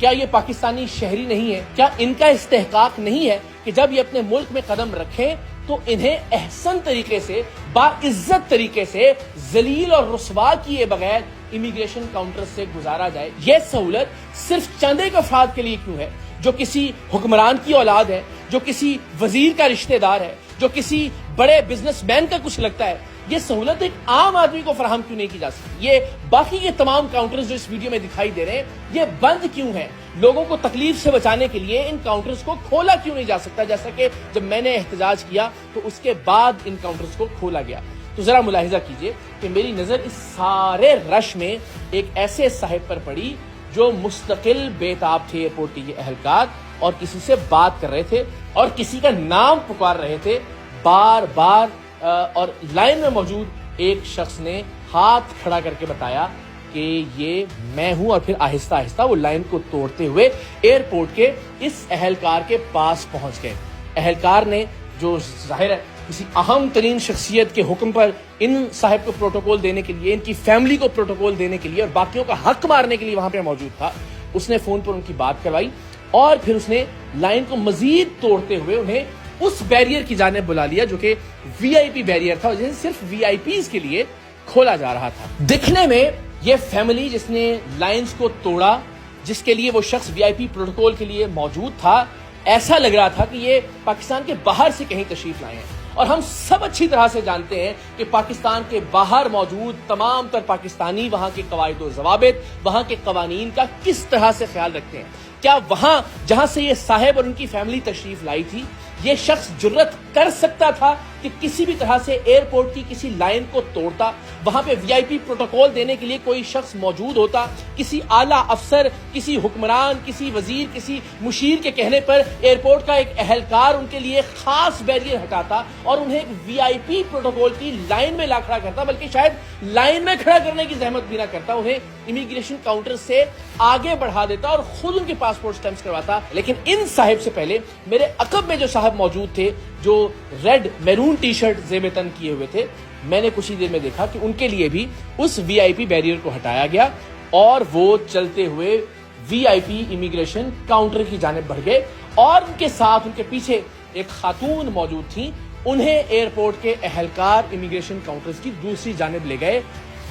کیا یہ پاکستانی شہری نہیں ہے؟ کیا ان کا استحقاق نہیں ہے کہ جب یہ اپنے ملک میں قدم رکھیں تو انہیں احسن طریقے سے، باعزت طریقے سے، ذلیل اور رسوا کیے بغیر امیگریشن کاؤنٹر سے گزارا جائے؟ یہ سہولت صرف چند ایک افراد کے لیے کیوں ہے جو کسی حکمران کی اولاد ہے، جو کسی وزیر کا رشتہ دار ہے، جو کسی بڑے بزنس مین کا کچھ لگتا ہے؟ یہ سہولت ایک عام آدمی کو فراہم کیوں نہیں کی جا سکتی؟ یہ باقی کے تمام کاؤنٹرز جو اس ویڈیو میں دکھائی دے رہے ہیں یہ بند کیوں ہیں؟ لوگوں کو تکلیف سے بچانے کے لیے ان کاؤنٹرز کو کھولا کیوں نہیں جا سکتا؟ جیسا کہ جب میں نے احتجاج کیا تو اس کے بعد ان کاؤنٹرز کو کھولا گیا۔ تو ذرا ملاحظہ کیجئے کہ میری نظر اس سارے رش میں ایک ایسے صاحب پر پڑی جو مستقل بیتاب تھے ایئرپورٹ کے اہلکار، اور کسی سے بات کر رہے تھے اور کسی کا نام پکار رہے تھے بار بار، اور لائن میں موجود ایک شخص نے ہاتھ کھڑا کر کے بتایا کہ یہ میں ہوں، اور پھر آہستہ آہستہ وہ لائن کو توڑتے ہوئے ایئرپورٹ کے اس اہلکار کے پاس پہنچ گئے۔ اہلکار نے، جو ظاہر ہے کسی اہم ترین شخصیت کے حکم پر ان صاحب کو پروٹوکول دینے کے لیے، ان کی فیملی کو پروٹوکول دینے کے لیے اور باقیوں کا حق مارنے کے لیے وہاں پہ موجود تھا، اس نے فون پر ان کی بات کروائی اور پھر اس نے لائن کو مزید توڑتے ہوئے انہیں اس بیریئر کی جانب بلا لیا جو کہ وی آئی پی بیریئر تھا، جسے صرف وی آئی پیز کے لیے کھولا جا رہا تھا۔ دکھنے میں یہ فیملی جس نے لائنز کو توڑا، جس کے لیے وہ شخص وی آئی پی پروٹوکول کے لیے موجود تھا، ایسا لگ رہا تھا کہ یہ پاکستان کے باہر سے کہیں تشریف لائے ہیں۔ اور ہم سب اچھی طرح سے جانتے ہیں کہ پاکستان کے باہر موجود تمام تر پاکستانی وہاں کے قواعد و ضوابط، وہاں کے قوانین کا کس طرح سے خیال رکھتے ہیں۔ کیا وہاں جہاں سے یہ صاحب اور ان کی فیملی تشریف لائی تھی، یہ شخص جرت کر سکتا تھا کہ کسی بھی طرح سے ایئرپورٹ کی کسی لائن کو توڑتا؟ وہاں پہ وی آئی پی پروٹوکول دینے کے لیے کوئی شخص موجود ہوتا؟ کسی اعلیٰ افسر، کسی حکمران، کسی وزیر، کسی مشیر کے کہنے پر ایئرپورٹ کا ایک اہلکار ان کے لیے خاص بیریئر ہٹاتا اور انہیں ایک وی آئی پی پروٹوکول کی لائن میں لا کھڑا کرتا، بلکہ شاید لائن میں کھڑا کرنے کی زحمت بھی نہ کرتا، انہیں امیگریشن کاؤنٹر سے آگے بڑھا دیتا اور خود ان کے پاسپورٹ سٹیمپس کرواتا۔ لیکن ان صاحب سے پہلے میرے عقب میں جو صاحب موجود تھے، جو ریڈ میرون ٹی شرٹ زیب تن کیے ہوئے تھے، میں نے کچھ ہی دیر میں دیکھا کہ ان کے لیے بھی اس وی آئی پی بیریئر کو ہٹایا گیا اور وہ چلتے ہوئے وی آئی پی امیگریشن کاؤنٹر کی جانب بڑھ گئے، اور ان کے ساتھ ان کے پیچھے ایک خاتون موجود تھیں، انہیں ایئرپورٹ کے اہلکار امیگریشن کاؤنٹرز کی دوسری جانب لے گئے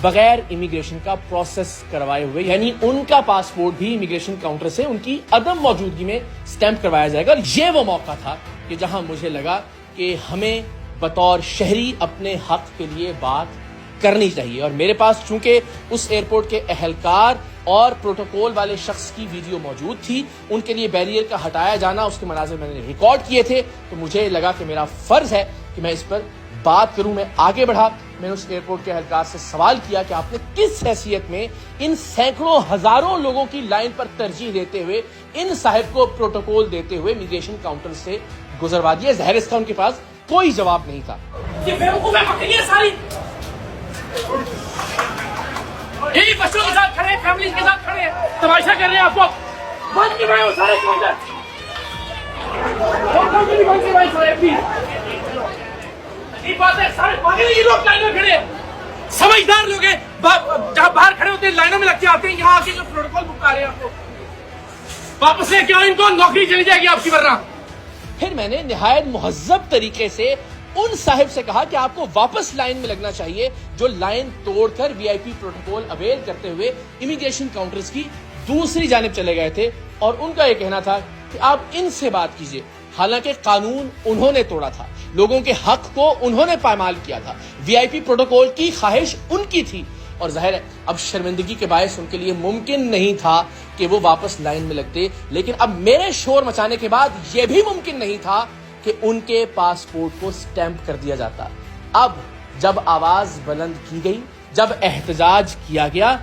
بغیر امیگریشن کا پروسیس کروائے ہوئے، یعنی ان کا پاسپورٹ بھی امیگریشن کاؤنٹر سے ان کی عدم موجودگی میں سٹیمپ کروایا جائے گا۔ اور یہ وہ موقع تھا کہ جہاں مجھے لگا کہ ہمیں بطور شہری اپنے حق کے لیے بات کرنی چاہیے، اور میرے پاس چونکہ اس ایئرپورٹ کے اہلکار اور پروٹوکول والے شخص کی ویڈیو موجود تھی، ان کے لیے بیریئر کا ہٹایا جانا، اس کے مناظر میں نے ریکارڈ کیے تھے، تو مجھے لگا کہ میرا فرض ہے کہ میں اس پر بات کروں۔ میں آگے بڑھا، میں نے اس ایئرپورٹ کے اہلکار سے سوال کیا کہ آپ نے کس حیثیت میں ان سینکڑوں ہزاروں لوگوں کی لائن پر ترجیح دیتے ہوئے ان صاحب کو پروٹوکول دیتے ہوئے امیگریشن کاؤنٹر سے گزروا دیا؟ ظاہر اس کا ان کے پاس کوئی جواب نہیں تھا۔ یہ بیوقوفیں پکڑی ہیں ساری، یہی بچوں کے ساتھ کھڑے ہیں، فیملی کے ساتھ کھڑے ہیں، تماشا کر رہے ہیں آپ کو بند کی بھائی سارے بات ہے، سارے باقی لوگ لائن میں کھڑے ہیں، سمجھدار لوگ ہیں، جہاں باہر کھڑے ہوتے ہیں لائنوں میں لگ کے آتے ہیں، یہاں آ کے جو پروٹوکول بکا رہے ہیں آپ کو واپس لے کے آؤ، ان کو نوکری چلی جائے گی آپ کی ورنہ۔ پھر میں نے نہایت مہذب طریقے سے ان صاحب سے کہا کہ آپ کو واپس لائن میں لگنا چاہیے جو لائن توڑ کر وی آئی پی پروٹوکول اویل کرتے ہوئے امیگریشن کاؤنٹرز کی دوسری جانب چلے گئے تھے، اور ان کا یہ کہنا تھا کہ آپ ان سے بات کیجئے۔ حالانکہ قانون انہوں نے توڑا تھا، لوگوں کے حق کو انہوں نے پامال کیا تھا، وی آئی پی پروٹوکول کی خواہش ان کی تھی، اور ظاہر ہے اب شرمندگی کے باعث ان کے لیے ممکن نہیں تھا کہ وہ واپس لائن میں لگتے، لیکن اب میرے شور مچانے کے بعد یہ بھی ممکن نہیں تھا کہ ان کے پاسپورٹ کو سٹیمپ کر دیا جاتا۔ اب جب آواز بلند کی گئی، جب احتجاج کیا گیا،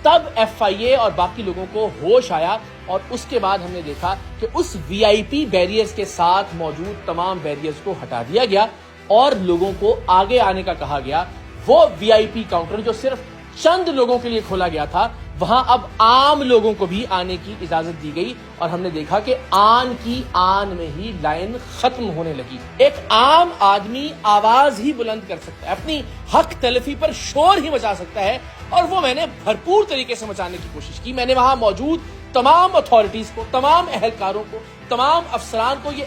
تب ایف آئی اے اور باقی لوگوں کو ہوش آیا، اور اس کے بعد ہم نے دیکھا کہ اس وی آئی پی بیریئرز کے ساتھ موجود تمام بیریئرز کو ہٹا دیا گیا اور لوگوں کو آگے آنے کا کہا گیا۔ وہ وی آئی پی کاؤنٹر جو صرف چند لوگوں کے لیے کھولا گیا تھا، وہاں اب عام لوگوں کو بھی آنے کی اجازت دی گئی، اور ہم نے دیکھا کہ آن کی آن میں ہی لائن ختم ہونے لگی۔ ایک عام آدمی آواز ہی بلند کر سکتا ہے، اپنی حق تلفی پر شور ہی مچا سکتا ہے، اور وہ میں نے بھرپور طریقے سے مچانے کی کوشش کی۔ میں نے وہاں موجود تمام اتھارٹیز کو، تمام اہلکاروں کو، تمام افسران کو یہ